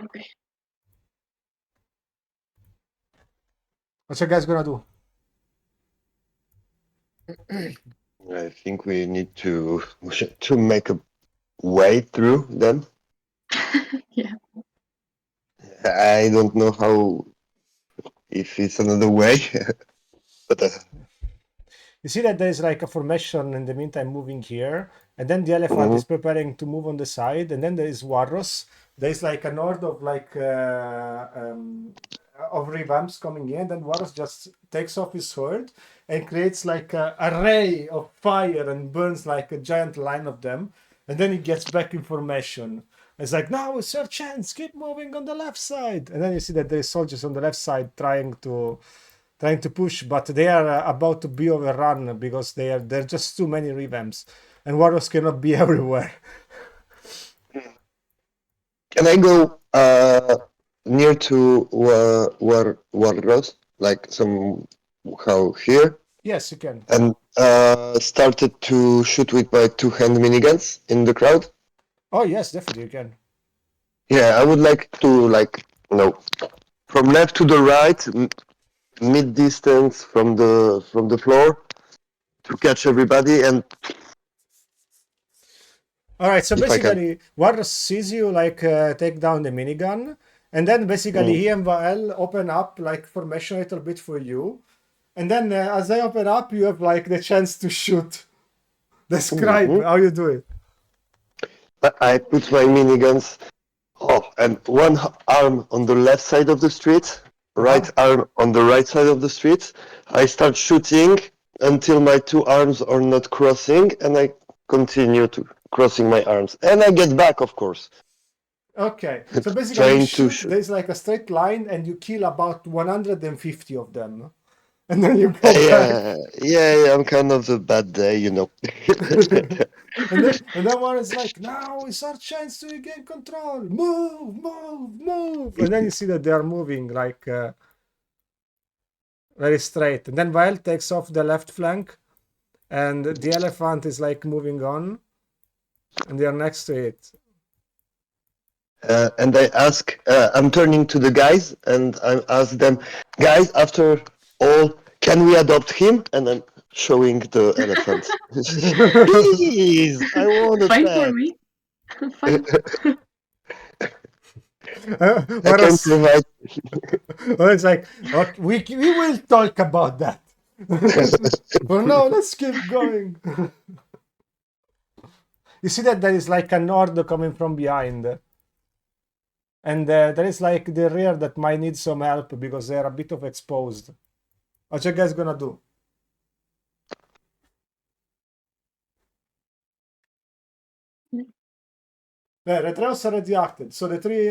Okay. What you guys gonna do? I think we need to make a way through them. Yeah. I don't know how, if it's another way, but You see that there's like a formation in the meantime moving here, and then the elephant is preparing to move on the side, and then there is Warros. There's like a horde of of revamps coming in. Then Warros just takes off his sword and creates like a ray of fire and burns like a giant line of them, and then he gets back in formation. It's like, now it's your chance, keep moving on the left side. And then you see that there's soldiers on the left side trying to push, but they are about to be overrun because there are just too many revamps, and Warriors cannot be everywhere. can I go near to Warros, like somehow here, Yes, you can. and started to shoot with my two-hand miniguns in the crowd? Oh yes, definitely you can. Yeah, I would like to from left to the right, mid distance from the floor to catch everybody, and All right, so if I can. basically, Warriors sees you like take down the minigun, and then basically he and Vael open up like formation a little bit for you, and then as they open up, you have like the chance to shoot. Describe how you do it. I put my miniguns. Oh, and one arm on the left side of the street, right arm on the right side of the street. I start shooting until my two arms are not crossing, and I continue to crossing my arms, and I get back, of course. Okay, so basically you Trying to shoot. shoot. There's like a straight line, and you kill about 150 of them, and then you go back. Yeah, I'm kind of a bad day, and then one is like, now it's our chance to regain control. Move, move, move. And then you see that they are moving like very straight. And then Vael takes off the left flank, and the elephant is like moving on, and they are next to it. And I ask, I'm turning to the guys, and I ask them, guys, after all, can we adopt him? And I'm showing the elephant. Please, I want a Fine for pet. me. Fine. I can provide. Well, it's like, okay, we will talk about that. For now, let's keep going. You see that there is like a nord coming from behind. And there is like the rear that might need some help because they're a bit of exposed. What you guys gonna do? Retreus already acted. So the three,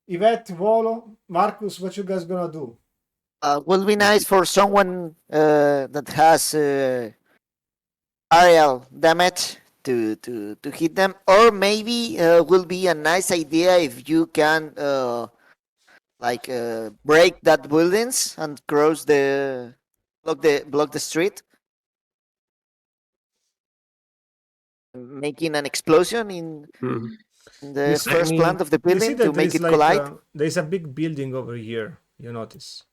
Yvette, Volo, Marcus, what you guys gonna do? Will be nice for someone that has aerial damage to hit them, or maybe will be a nice idea if you can break that buildings and cross the block the street, making an explosion in the first plant of the You see building to that there make is it like collide. there is a big building over here. You notice,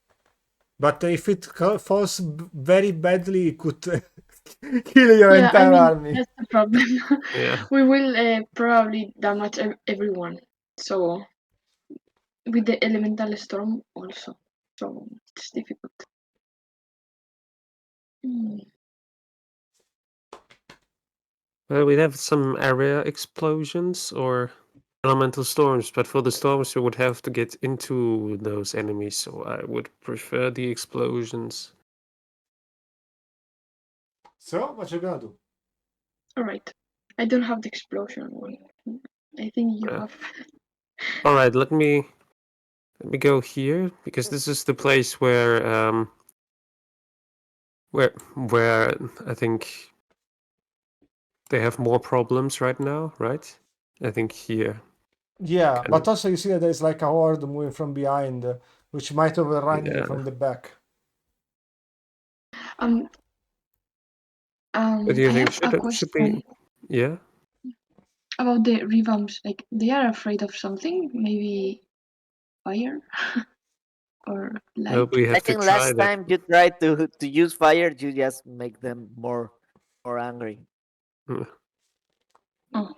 but if it falls very badly, it could kill your Yeah, I entire mean, army. that's the problem. Yeah. We will probably damage everyone. So, with the elemental storm also. So, it's difficult. Mm. Well, we have some area explosions or elemental storms, but for the storms, you would have to get into those enemies, so I would prefer the explosions. So what you gonna do? All right. I don't have the explosion one. I think you have. All right, let me go here because this is the place where I think they have more problems right now, right? I think here. Yeah, Kind but of. also you see that there's like a horde moving from behind, which might overrun you Yeah. from the back. What do you I think? have a Should we? question. Yeah. about the revamps, like they are afraid of something, maybe fire or light. We I have to think try last that. time you tried to use fire, you just make them more angry. Oh,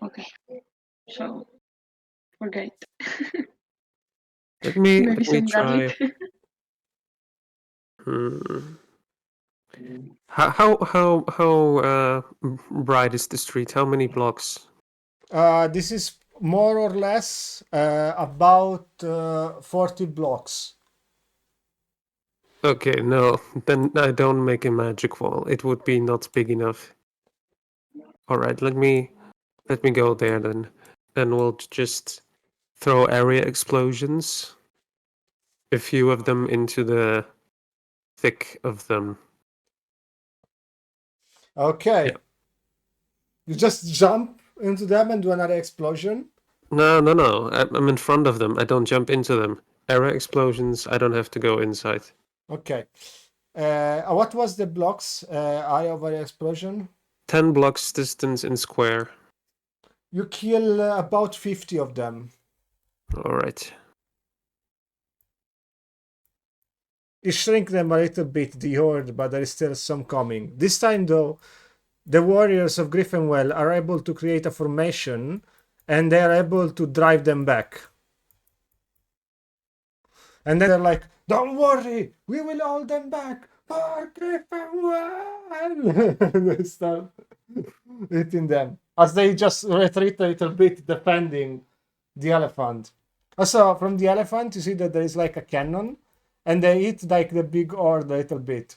okay. So forget it. Let Maybe me some try. garlic. Hmm. How bright is the street? How many blocks? This is more or less about 40 blocks. Okay, no, then I don't make a magic wall. It would be not big enough. All right, let me go there then, and we'll just throw area explosions, a few of them into the thick of them. Okay. Yeah. You just jump into them and do another explosion. No. I'm in front of them. I don't jump into them. Area explosions. I don't have to go inside. Okay. What was the blocks area of the explosion? 10 blocks distance in square. You kill about 50 of them. All right. You shrink them a little bit, the horde, but there is still some coming. This time, though, the warriors of Griffinwell are able to create a formation, and they are able to drive them back. And then they're like, "Don't worry, we will hold them back for Griffinwell." And they start hitting them as they just retreat a little bit, defending the elephant. Also, from the elephant, you see that there is like a cannon, and they hit like the big horde a little bit.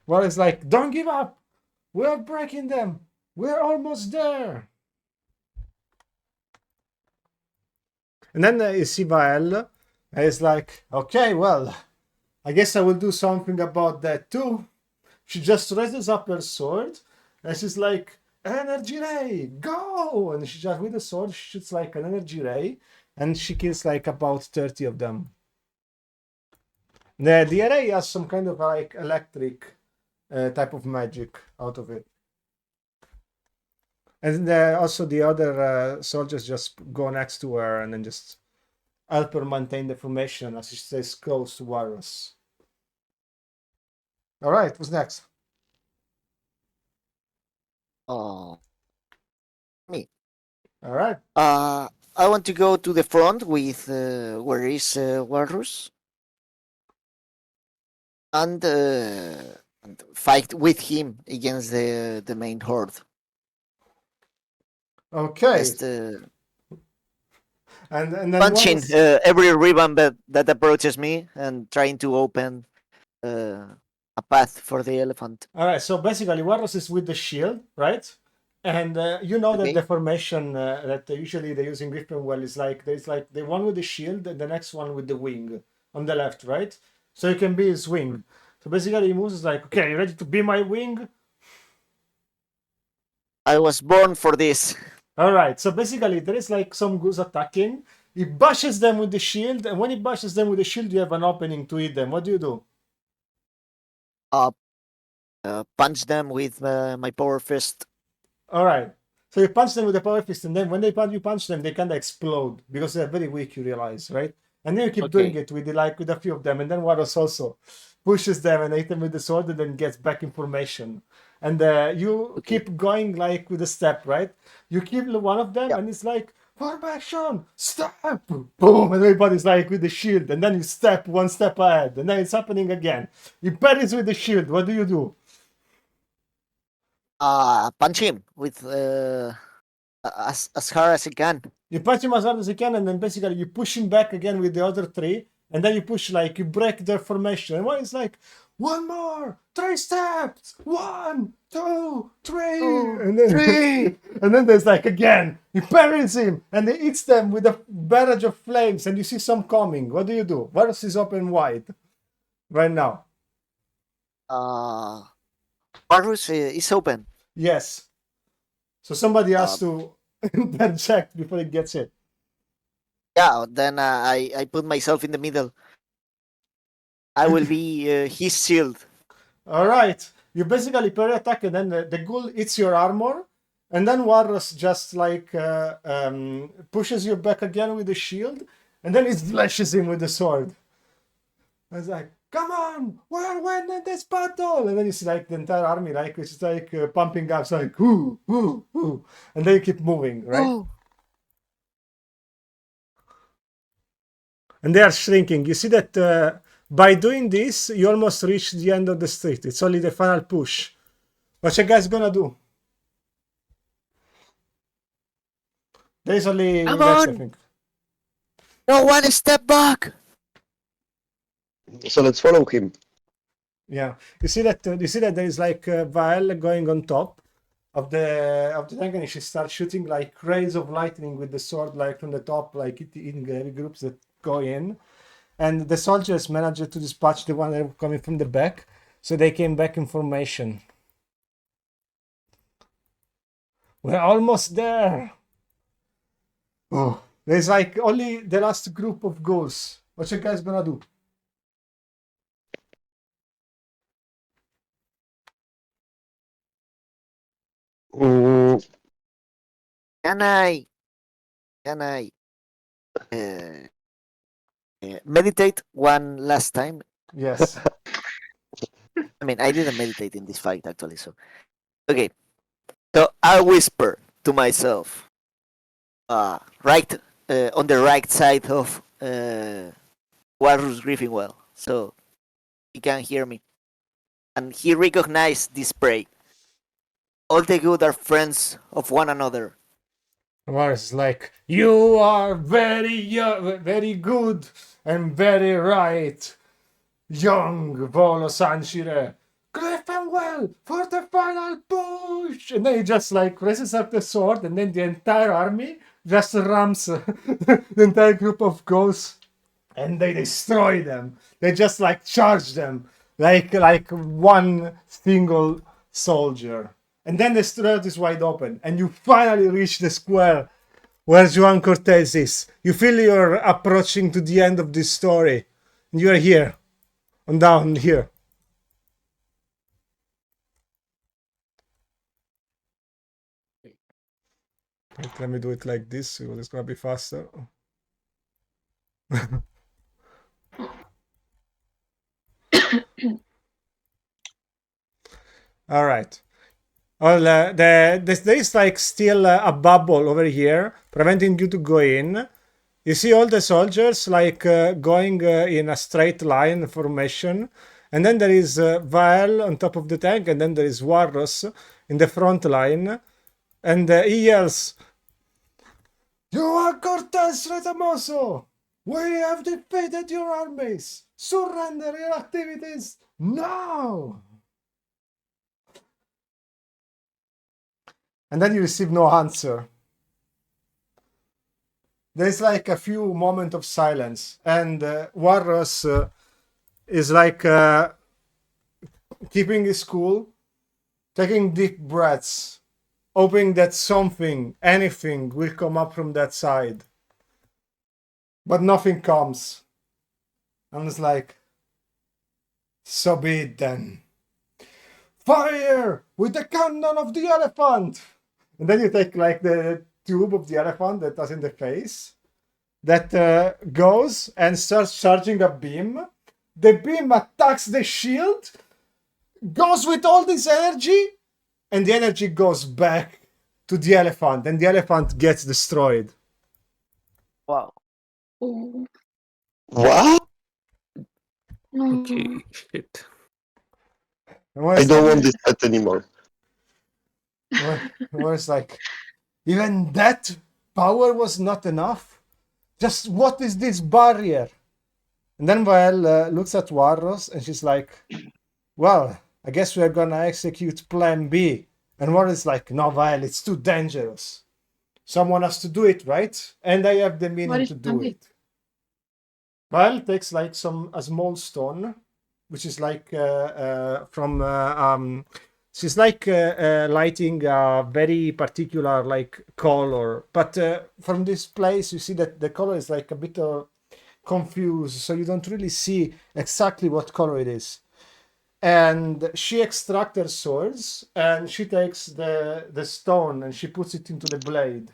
Well, it's like, don't give up. We're breaking them. We're almost there. And then you see Vael. And it's like, okay, well, I guess I will do something about that too. She just raises up her sword and she's like, energy ray, go! And she just, with the sword, she shoots like an energy ray and she kills like about 30 of them. The array has some kind of like electric type of magic out of it. And also the other soldiers just go next to her and then just help her maintain the formation as she stays close to Varus. All right, what's next? Oh, me. All right. I want to go to the front with where is Walrus and fight with him against the main horde. Okay. Just And then punching Varus... every ribbon that approaches me and trying to open a path for the elephant. All right, so basically Varus is with the shield, right? And you know that Okay. the formation that usually they use in Griffinwell is like there's like the one with the shield and the next one with the wing on the left, right? So you can be his wing. So basically he moves like, okay, you ready to be my wing? I was born for this. All right, so basically there is like some goose attacking. He bashes them with the shield, and when he bashes them with the shield, you have an opening to hit them. What do you do? Punch them with my power fist. All right. So you punch them with the power fist, and then when you punch them, they kind of explode because they're very weak. You realize, right? And then you keep doing it with with a few of them, and then Varus also pushes them and hit them with the sword, and then gets back in formation. And you keep going like with a step, right? You kill one of them, and it's like formation, step, boom, and everybody's like with the shield, and then you step one step ahead, and then it's happening again. You parries with the shield. What do you do? Punch him with as hard as I can. You punch him as hard as you can, and then basically you push him back again with the other three, and then you push like you break their formation. And one is like, one more, 3 steps, 1, 2, 3, and then 3. and then there's like again, he parries him, and he hits them with a barrage of flames, and you see some coming. What do you do? Varus is open wide right now. Varus is open. Yes. So somebody has to interject before it gets hit. Yeah, then I put myself in the middle. I will be his shield. All right. You basically parry attack, and then the ghoul hits your armor, and then Warros just like pushes you back again with the shield, and then he slashes him with the sword. It's like, come on, we're winning this battle, and then you see like the entire army, like it's like pumping up, it's like whoo, whoo, whoo, and then you keep moving, right? Oh, And they are shrinking. You see that by doing this, you almost reach the end of the street. It's only the final push. What you guys gonna do? There's only come Vex, I on! think. No one step back! So let's follow him. Yeah, you see that there is like Vael going on top of the tank, and she starts shooting like rays of lightning with the sword, like from the top, like hitting heavy groups that go in. And the soldiers managed to dispatch the one that were coming from the back, so they came back in formation. We're almost there. Oh, there's like only the last group of ghouls. What you guys gonna do? Mm, Can I meditate one last time? Yes. I mean, I didn't meditate in this fight actually. So, okay. So I whisper to myself, right on the right side of Warus Griffinwell, so he can hear me, and he recognized this spray. All the good are friends of one another. Mars like, you are very good and very right, young Volo Sanshire. Griffinwell for the final push! And then he just like raises up the sword, and then the entire army just rams the entire group of ghosts, and they destroy them. They just like charge them like one single soldier. And then the street is wide open, and you finally reach the square where Juan Cortez is. You feel you're approaching to the end of this story. And you are here, on down here. Wait, let me do it like this, so it's gonna be faster. All right. Well, there is like still a bubble over here preventing you to go in. You see all the soldiers like going in a straight line formation, and then there is Vael on top of the tank, and then there is Warros in the front line, and he yells, "You are Cortes Retamoso! We have defeated your armies! Surrender your activities now!" And then you receive no answer. There's like a few moments of silence, and Warros is like keeping his cool, taking deep breaths, hoping that something, anything, will come up from that side. But nothing comes. And it's like, so be it then. Fire with the cannon of the elephant! And then you take like the tube of the elephant that was in the face, that goes and starts charging a beam. The beam attacks the shield, goes with all this energy, and the energy goes back to the elephant, and the elephant gets destroyed. Wow. Oh, what? no. Okay, shit. I don't want this pet anymore. Where it's like, even that power was not enough? Just what is this barrier? And then Vael looks at Warros, and she's like, well, I guess we're gonna execute plan B. And Warros is like, no, Vael, it's too dangerous. Someone has to do it, right? And I have the What meaning is to plan do B? it. Vael takes like a small stone, which is like she's like lighting a very particular like color, but from this place you see that the color is like a bit confused, so you don't really see exactly what color it is. and she extracts her swords, and she takes the stone and she puts it into the blade.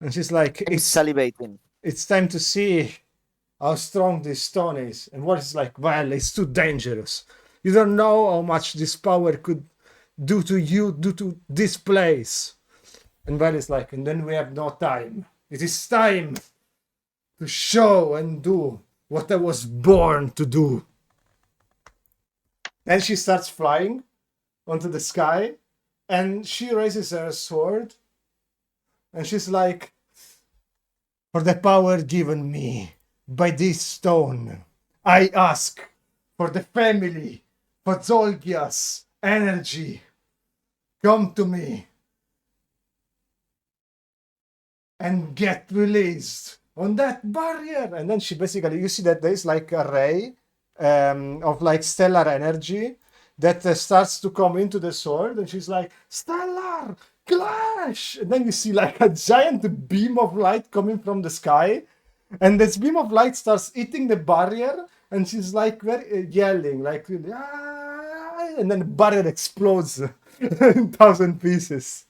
And she's like, I'm salivating. it's time to see how strong this stone is. And what is like, well, it's too dangerous. You don't know how much this power could do to you, do to this place. And Val is like, and then we have no time. It is time to show and do what I was born to do. And she starts flying onto the sky, and she raises her sword, and she's like, for the power given me by this stone, I ask for the family, for Zolgia's energy. Come to me and get released on that barrier. And then she basically, you see that there's like a ray of like stellar energy that starts to come into the sword, and she's like, stellar clash. And then you see like a giant beam of light coming from the sky, and this beam of light starts hitting the barrier, and she's like very yelling like, ah! And then the barrier explodes in 1,000 pieces,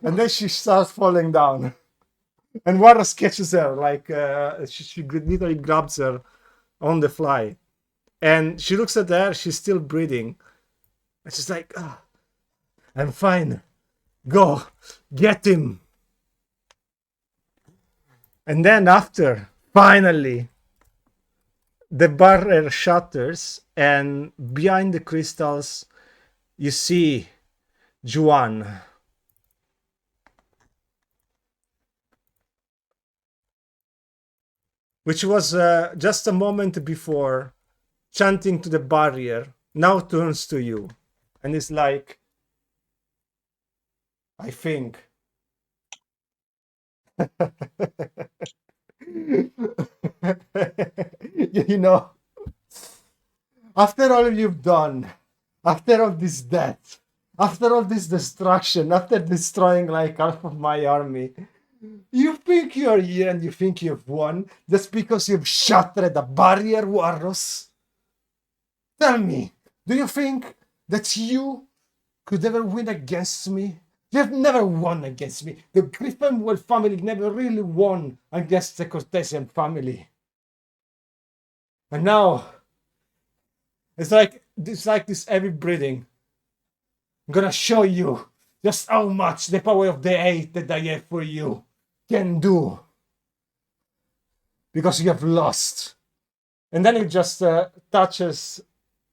and then she starts falling down. And Varus catches her, like she literally grabs her on the fly, and she looks at her. She's still breathing, and she's like, oh, "I'm fine. Go, get him." And then after, finally, the barrier shatters, and behind the crystals, you see Juan. Which was just a moment before chanting to the barrier, now turns to you and is like, I think. You know, after all you've done, after all this death, after all this destruction, after destroying like half of my army, you think you're here and you think you've won just because you've shattered a barrier, Warros? Tell me, do you think that you could ever win against me? You have never won against me. The Griffenwell family never really won against the Cortesian family. And now, it's like this heavy breathing. I'm gonna show you just how much the power of the hate that I have for you can do. Because you have lost. And then it just touches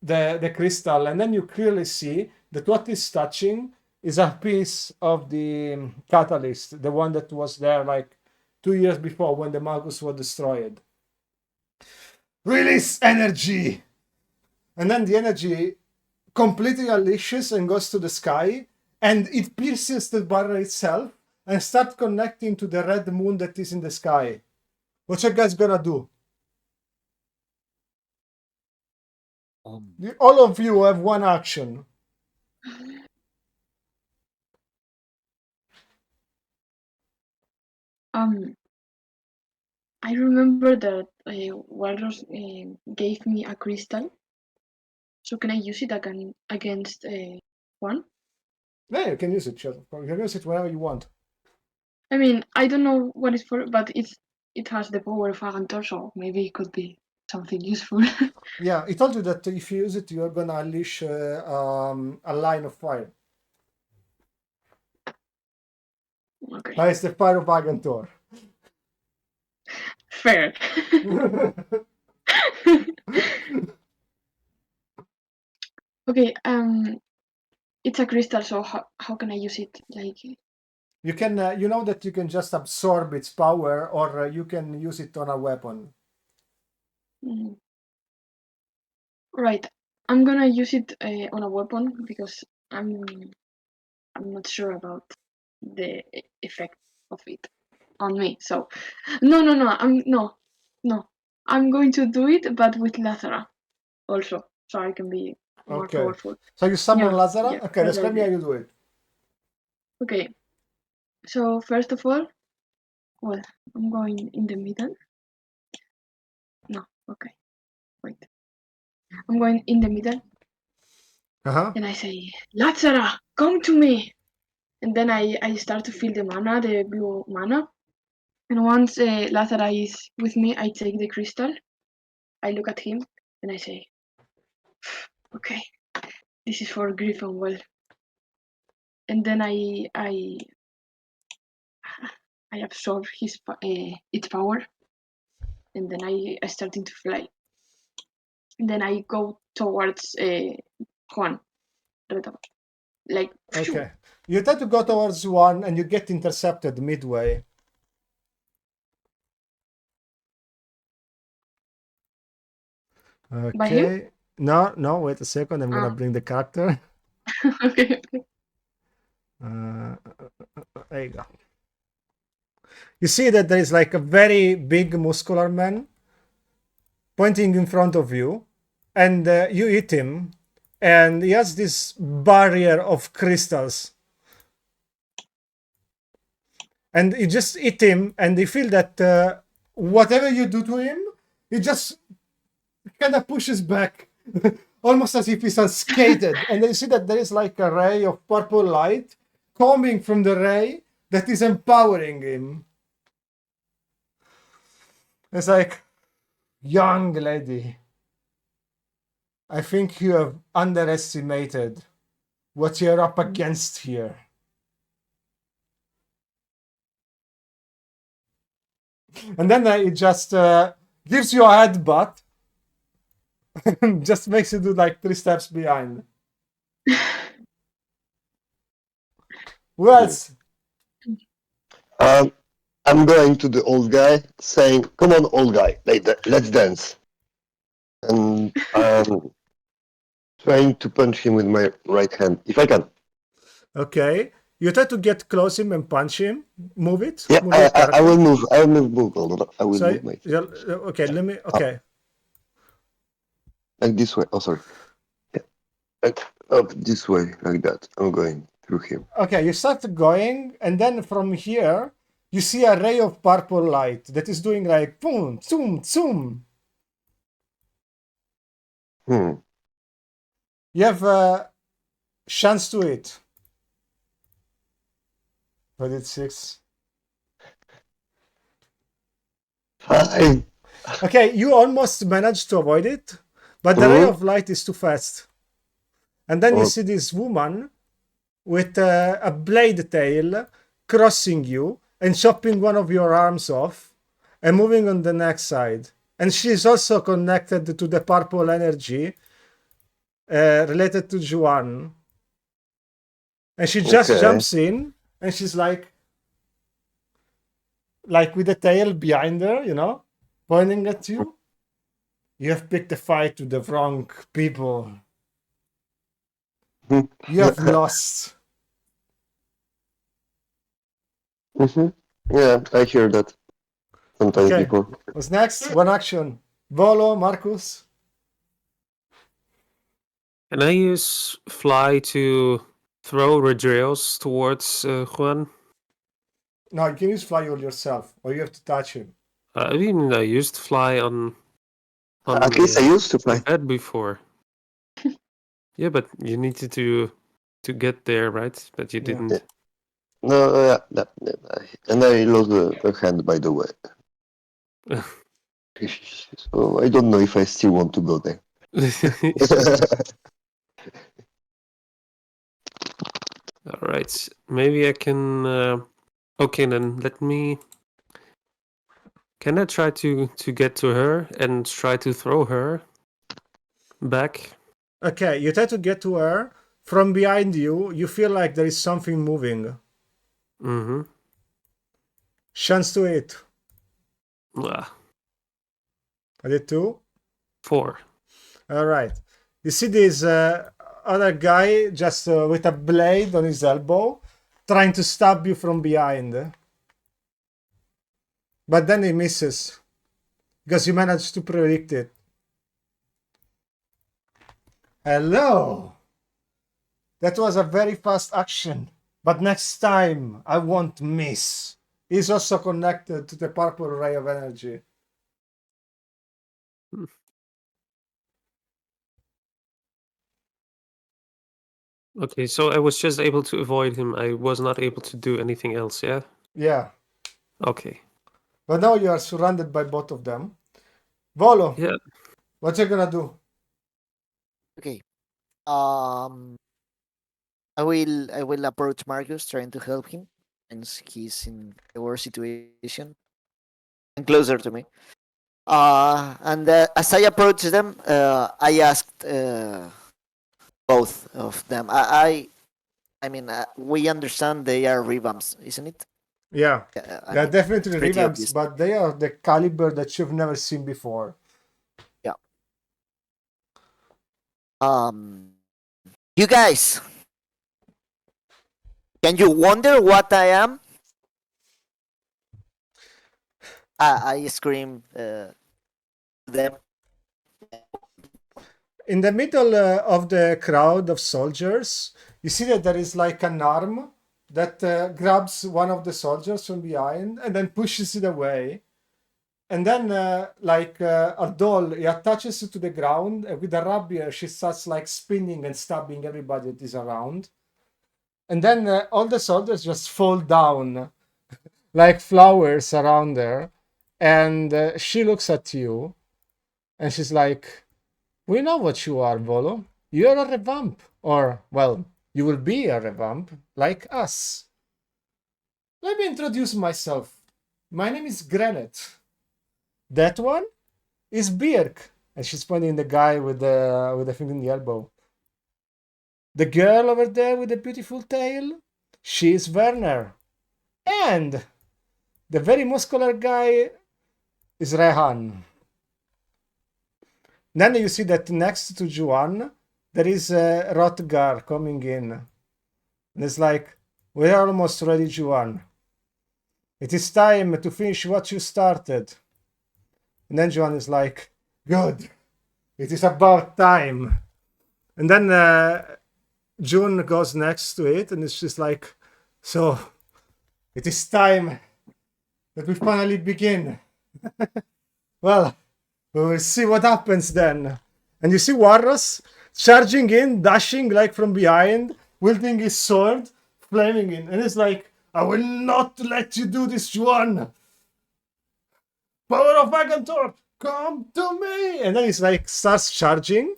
the crystal, and then you clearly see that what is touching is a piece of the catalyst, the one that was there like 2 years before when the Magus were destroyed. Release energy! And then the energy completely unleashes and goes to the sky, and it pierces the barrier itself and starts connecting to the red moon that is in the sky. What you guys gonna do? All of you have one action. I remember that Walrus gave me a crystal. So can I use it against one? Yeah, you can use it. You can use it whenever you want. I mean, I don't know what it's for, but it has the power of Agantor, so maybe it could be something useful. Yeah, he told you that if you use it, you're gonna unleash a line of fire. Okay. That is the fire of Agantor. Fair. Okay, it's a crystal, so how can I use it? Like, You can, you know that you can just absorb its power, or you can use it on a weapon. right. I'm gonna use it on a weapon because I'm not sure about the effect of it on me. So, no. I'm going to do it, but with Lazara also, so I can be more Okay. powerful. So you summon Yeah, Lazara? yeah, Okay, that's the describe me how idea. you do it. Okay. So first of all, well, I'm going in the middle. No, okay. Wait. I'm going in the middle, and I say, Lazara, come to me. And then I start to feel the mana, the blue mana. And once Lazara is with me, I take the crystal. I look at him and I say, okay, this is for Griffinwell. And then I absorb its power, and then I starting to fly. And then I go towards Juan, like. Okay. You try to go towards one and you get intercepted midway. By him? Okay. No, wait a second. I'm gonna bring the character. Okay. There you go. You see that there is like a very big muscular man pointing in front of you, and you hit him, and he has this barrier of crystals. And you just hit him, and you feel that whatever you do to him, he just kind of pushes back, almost as if he's unscathed. And then you see that there is like a ray of purple light coming from the ray that is empowering him. It's like, young lady, I think you have underestimated what you're up against here. And then it just gives you a headbutt. Just makes you do like 3 steps behind. Who else? I'm going to the old guy, saying, "Come on, old guy, let's dance." And I'm trying to punch him with my right hand, if I can. Okay. You try to get close him and punch him. Move it. Yeah, Move your I character. will move. I will move. I will So, move my okay, let me. Okay. like this way. Oh, sorry. Yeah, like up this way, like that. I'm going through him. Okay, you start going, and then from here, you see a ray of purple light that is doing like boom, zoom, zoom. You have a chance to it. But it's 6. 5. Okay, you almost managed to avoid it, but the ray of light is too fast. And then you see this woman with a blade tail crossing you and chopping one of your arms off and moving on the next side. And she's also connected to the purple energy related to Juan. And she just jumps in and she's like with the tail behind her, you know, pointing at you. You have picked a fight with the wrong people. You have lost. Yeah, I hear that sometimes before. What's next? One action. Volo, Marcus. Can I use fly to throw Redrails towards Juan? No, you can use fly all yourself, or you have to touch him. I mean, I used fly on At least I used to fly. bed before. Yeah, but you needed to get there, right? But you didn't. Yeah. No, and I lost the hand, by the way. So I don't know if I still want to go there. All right, maybe I can. Okay, then let me. Can I try to get to her and try to throw her back? Okay, you try to get to her. From behind you, you feel like there is something moving. Mm-hmm. Chance to it. Ah, I did 2. 4. All right. You see this other guy just with a blade on his elbow trying to stab you from behind. But then he misses because you managed to predict it. Hello. That was a very fast action. But next time I won't miss. He's also connected to the purple ray of energy. Okay, so I was just able to avoid him. I was not able to do anything else, yeah? Yeah. Okay. But now you are surrounded by both of them. Volo, Yeah. what you gonna do? Okay. Um, I will approach Marcus, trying to help him, since he's in a worse situation and closer to me. And as I approach them, I asked both of them. I mean, we understand they are revamps, isn't it? Yeah. I They are mean, definitely it's pretty revamps, obvious. but they are the caliber that you've never seen before. Yeah. You guys, can you wonder what I am? I scream them. In the middle of the crowd of soldiers, you see that there is like an arm that grabs one of the soldiers from behind and then pushes it away. And then, a doll, he attaches it to the ground, and with a rapier, she starts like spinning and stabbing everybody that is around. And then all the soldiers just fall down like flowers around her. And she looks at you, and she's like, "We know what you are, Volo. You're a revamp. Or, well, you will be a revamp, like us. Let me introduce myself. My name is Grenet. That one is Birk." And she's pointing the guy with the finger in the elbow. "The girl over there with the beautiful tail, she's Werner. And the very muscular guy is Rehan." Then you see that next to Juan, there is Rotgar coming in. And it's like, "We're almost ready, Juan. It is time to finish what you started." And then Juan is like, "Good. It is about time." And then June goes next to it, and it's just like, "So, it is time that we finally begin." Well, we will see what happens then. And you see Warros charging in, dashing like from behind, wielding his sword, flaming in. And it's like, "I will not let you do this, Juan. Power of Agantor, come to me." And then he's like, starts charging.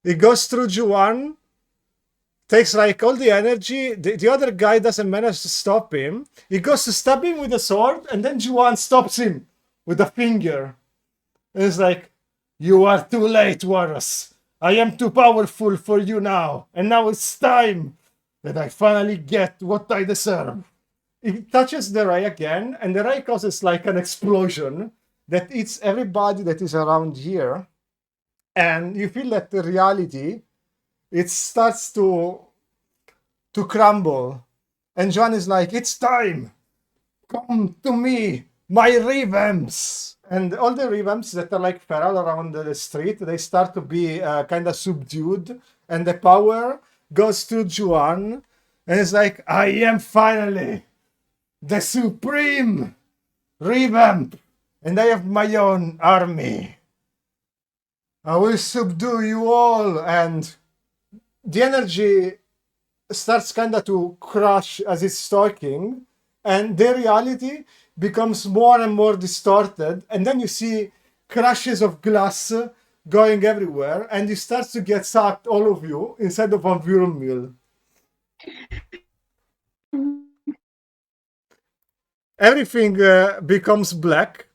He goes through Juan, takes like all the energy. The other guy doesn't manage to stop him. He goes to stab him with a sword, and then Juan stops him with a finger. And it's like, "You are too late, Warus. I am too powerful for you now. And now it's time that I finally get what I deserve." It touches the ray again, and the ray causes like an explosion that eats everybody that is around here. And you feel that the reality, it starts to crumble. And John is like, "It's time. Come to me, my revamps." And all the revamps that are like feral around the street, they start to be kind of subdued. And the power goes to Juan. And it's like, "I am finally the supreme revamp. And I have my own army. I will subdue you all." And the energy starts kind of to crush as it's talking, and the reality becomes more and more distorted. And then you see crashes of glass going everywhere, and you start to get sucked, all of you, inside of a whirlwind. Everything becomes black,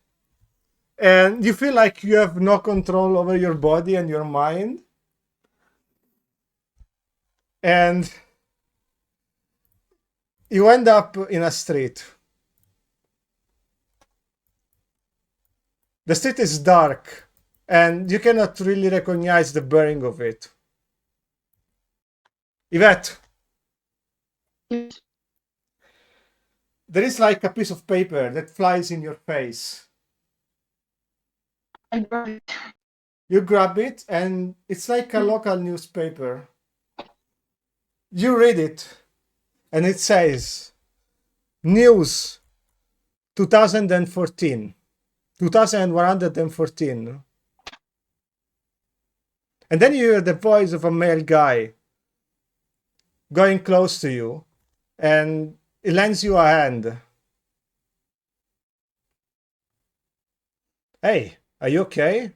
and you feel like you have no control over your body and your mind. And you end up in a street. The street is dark, and you cannot really recognize the bearing of it. Yvette, Yes, there is like a piece of paper that flies in your face. I grab it. You grab it, and it's like a local newspaper. You read it, and it says, "News 2014, 2114." And then you hear the voice of a male guy. going close to you, and he lends you a hand. Hey, are you okay?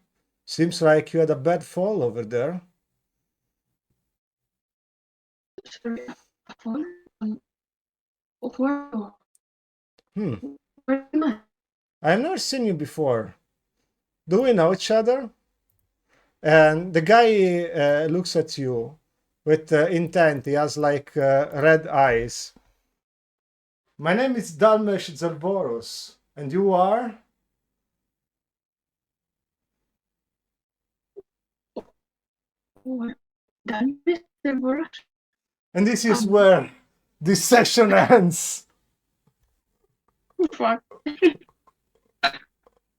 Seems like you had a bad fall over there. Sorry, a phone? Where? Hmm. Where am I? I've never seen you before. Do we know each other? And the guy looks at you with intent. He has like red eyes. My name is Dalmesh Zerboros, and you are? Where? That Mr. Boros? And this is where this session ends. Fuck.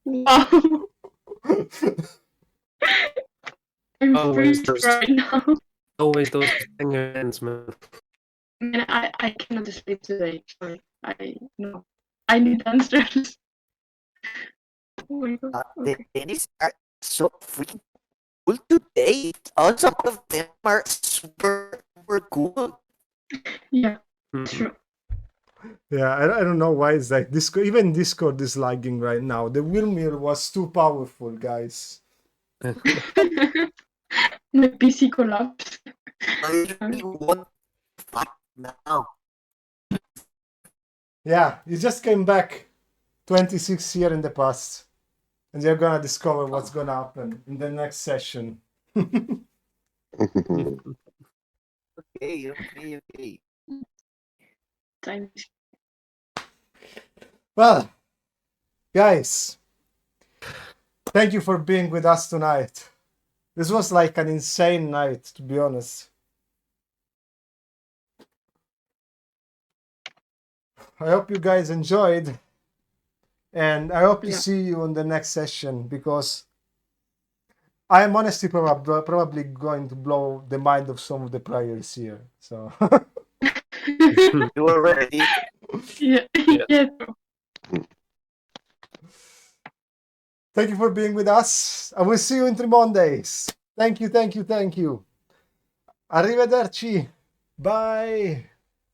Wow. I'm Always freezing those, right now. always those banger ends, man. Man, I cannot sleep today. Sorry. No. I need answers. Oh my god. The Okay. tennis are so freaking cool today. Also, some of them are super, super cool. Yeah, Mhm. true. Yeah, I don't know why it's like Discord. Even Discord is lagging right now. The windmill was too powerful, guys. My PC collapsed. I really want to fight now. Yeah, you just came back 26 years in the past, and you're gonna discover what's gonna happen in the next session. Okay. Time. Well, guys, thank you for being with us tonight. This was like an insane night, to be honest. I hope you guys enjoyed, and I hope to Yeah. see you on the next session, because I am honestly probably going to blow the mind of some of the players here. So You already did. Yeah. Yeah. Yeah. thank you for being with us. I will see you in 3 Mondays. Thank you, thank you, thank you. Arrivederci. Bye.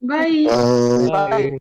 Bye. Bye. Bye. Bye.